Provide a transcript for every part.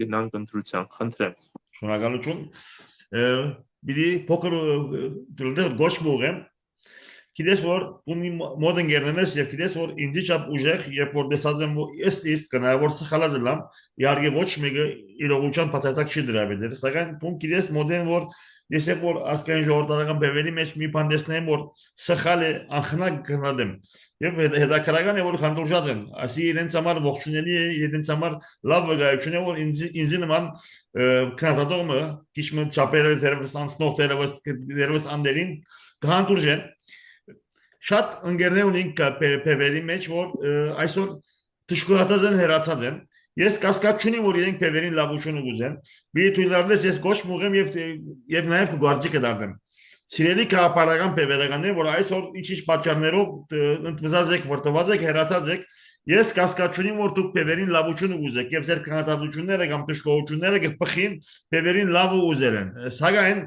գնանք ընտրության, խնդրեմ։ Շնորհակալություն։ Բիդի փոքր գոչ մուղեմ։ Գիտես որ ունի մոդեն գերնես եւ գիտես որ ինձ չափ ուժեղ երբ որ դեսած եմ ես կնայ որ սխալած եմ իհարկե ոչ մեկը իրողության պատասխան չի դրա բերել սակայն դու գիտես մոդեն որ ես երբ որ ասկային ժողովրդական բևերի մեջ մի բան տեսնեմ որ սխալ է անխնակ գնադեմ եւ հետաքրական է որ խանդուրժած են ասի իրենց համար ողջունելի է իրենց համար լավ վկայություն է որ ինձ նման քննադատողը քիչ մը չափերը դերևս անցնող դերևս անդերին կհանդուրժեն Շատ ընկերներ ունենք PV-ի մեջ, որ այսօր թշկուհատած են, հերացած են։ Ես կասկած չունեմ, որ իրենք PV-ին լավություն ուզեն։ Մի թույլատրես ես գոչ մուղեմ եւ նաեւ գուարդի կդառնեմ։ Սիրելի քաղաքական PV-ականներ, որ այսօր ինչ-ինչ պատճառներով ընդմզած եք, որտված եք, հերացած եք, ես կասկած չունեմ, որ դուք PV-ին լավություն ուզեք եւ ձեր քննադատությունները կամ թշկողությունները կփխին PV-ին լավ ուզել են։ Սակայն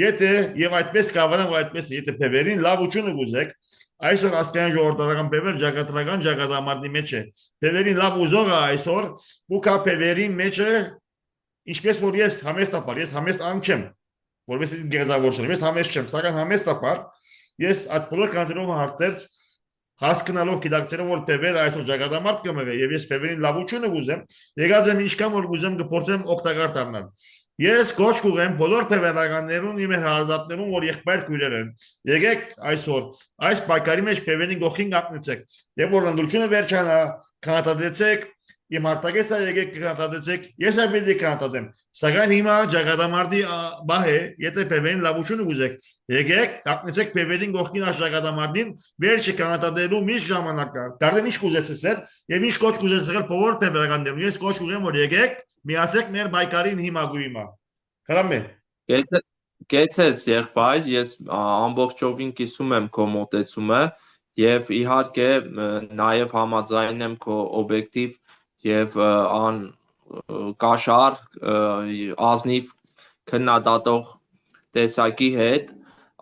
եթե եւ այդպես կավանան, որ այդպես եթե PV-ին լավություն ուզեք Այսօր ասկային ժողովրդական բևեր ճակատագրական ճակատամարտի մեջ է։ Բևերին լավ ուզողը այսօր ու կա բևերի մեջ է ինչպես որ ես համեստապար, ես համեստ ան չեմ, որովհետեւ գեղեցավոր չեմ, ես համեստ չեմ, սակայն համեստապար ես այդ բոլոր կանոնով հարտեց հասկանալով գիտակցելով որ բևերը այսօր ճակատամարտ կմղե եւ ես բևերին լավությունը ուզեմ, եկած եմ ինչքան որ ուզեմ կփորձեմ օգտակար դառնալ։ Ես գոչ կուղեմ բոլոր բևերականներուն իմ հարազատներուն որ եղբայր քույրեր են։ Եկեք այսօր այս պայքարի մեջ բևերին գողին կապնեցեք։ Եվ որ ընդդրությունը վերջանա, կանատadեցեք, իմ արտագեսա եկեք կանատadեցեք, ես այդպես կանատadեմ։ Սակայն հիմա ճակատամարտի բահ է, եթե բևերին լավություն ուզեք, եկեք կապնեցեք բևերին գողին այս ճակատամարտին, վերջը կանատadելու մի ժամանակ կա։ Դարձել ինչ կուզեցել եւ ինչ կոչ կուզեցել բոլոր բևերականներուն։ Ես կոչ կուղեմ որ եկեք միացեք մեր պայքարին հիմա գույմա։ Խրամե։ Գեցես եղբայր, ես ամբողջովին կիսում եմ քո մոտեցումը եւ իհարկե նաեւ համաձայն եմ քո օբյեկտիվ եւ կաշառ ազնիվ քննադատող տեսակի հետ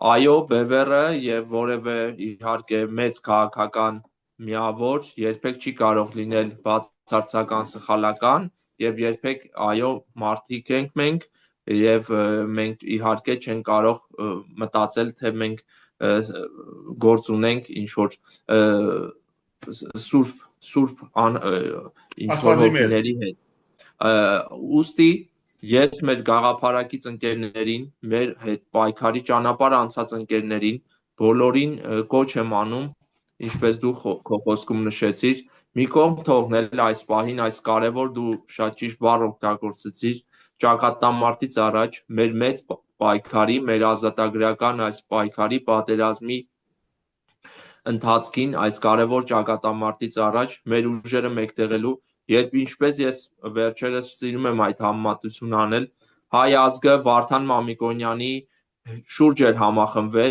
այո բևերը եւ որևէ իհարկե մեծ քաղաքական միավոր երբեք չի կարող լինել բացարձական սխալական եւ երբեք այո մարդիկ ենք մենք եւ մենք իհարկե չենք կարող մտածել թե մենք գործ ունենք ինչ որ սուրբ ինչ որ հոգիների հետ ուստի երբ մեր գաղափարակից ընկերներին մեր հետ պայքարի ճանապարհ անցած ընկերներին բոլորին կոչ եմ անում ինչպես դու քո խոսքում նշեցիր մի կողմ թողնել այս պահին այս կարևոր դու շատ ճիշտ բառ օգտագործեցիր ճակատամարտից առաջ մեր մեծ պայքարի մեր ազատագրական այս պայքարի պատերազմի ընթացքին այս կարևոր ճակատամարտից առաջ մեր ուժերը մեկտեղելու երբ ինչպես ես վերջերս սիրում եմ այդ համեմատությունը անել հայ ազգը Վարդան Մամիկոնյանի շուրջ էր համախմբվել